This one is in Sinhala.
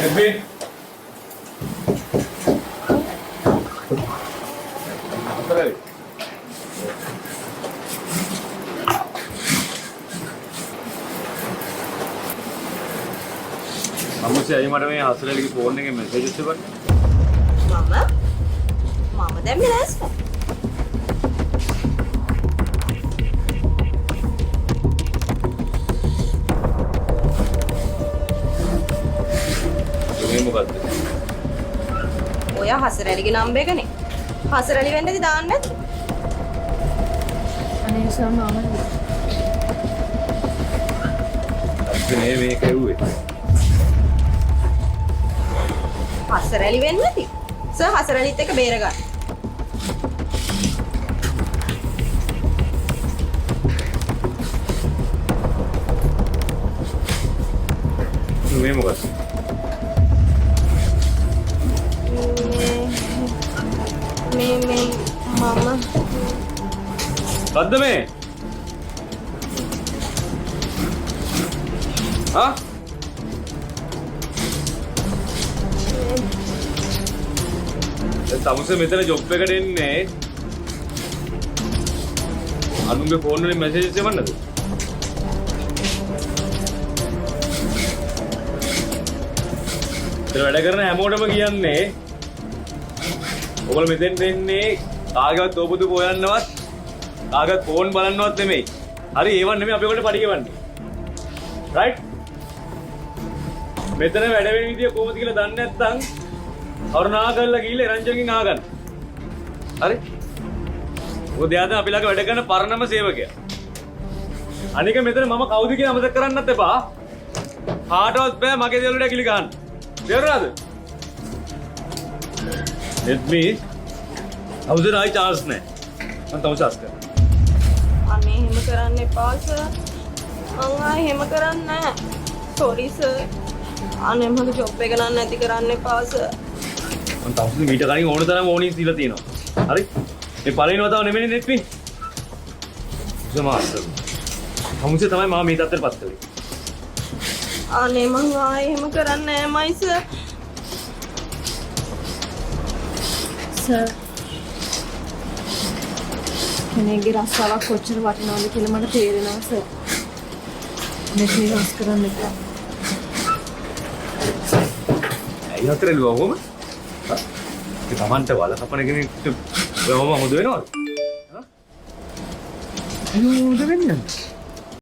එබ්බේ අපරයි අමුසේ අය මට මේ හසලලිගේ ෆෝන් එකේ මෙසේජ් එකක් තිබුණා මම දැන් මෙලස් මේ මොකද්ද ඔය හසරලිගේ නම්බර් එකනේ හසරලි වෙන්නද දාන්න නැති අනේ සම මම අපේ මේක ඇව්වේ හසරලි වෙන්නේ නැති සර් හසරලිත් එක බේර ගන්න මේ මොකක්ද මේ මම මොකද්ද මේ ආ තමුසේ මෙතන ජොබ් එකට එන්නේ අනුන්ගේ ෆෝන් වලින් මෙසේජස් එවන්නද ඒත් වැඩ කරන හැමෝටම කියන්නේ ඔයගොල්ලෝ මෙතෙන් එන්නේ කාගේවත් ඕපදු හොයන්නවත් කාගේවත් ෆෝන් බලන්නවත් නෙමෙයි හරි ඒවන් නෙමෙයි අපි ඔයගොල්ලෝ පඩි ගෙවන්නේ රයිට් මෙතන වැඩ වෙන විදිය කොහොමද කියලා දන්නේ නැත්නම් කරුණා කරලා ගිහිල්ලා එරංජන්ගෙන් ආගන්න. හරි? මොකද එයාද අපි ළඟ වැඩ කරන පරණම සේවකයා. අනික මෙතන මම කවුද කියලා අමතක කරන්නත් එපා. කාටවත් බෑ මගේ දේවල් වලට ඇකිලි ගන්න. තේරුණාද? Let me. අවුදේ ආයි chance නැහැ. මම තව chance කරනවා. අනේ එහෙම කරන්න එපා සර්. මං ආයේ එහෙම කරන්නේ නැහැ. sorry sir. අනේ මගේ ජොබ් එක ගන්න නැති කරන්න එපා සර්. මම තවුසේ මීට කලින් ඕන තරම් ඕනින්ස් දීලා තියෙනවා. හරි? මේ පළවෙනි වතාව නෙමෙයි නෙත්පි. සමාස්. තමුසේ තමයි මම මේ තත්ත්වයට පත් කළේ. අනේ මං ආයේ එහෙම කරන්නේ නැහැ මයි සර්. සර්. කෙනෙක්ගේ රස්සාවක් කොච්චර වටිනවද කියලා මට තේරෙනවා සර්. මේක නිවාස් කරන්න එපා. ඇයි හතරේ ලුවා කොහොම? ඒ තමන්ට වල කපන කෙනෙක්ට කොහොම හොද වෙනවද? හා? අයියෝ හොද වෙන්නේ නැහැ.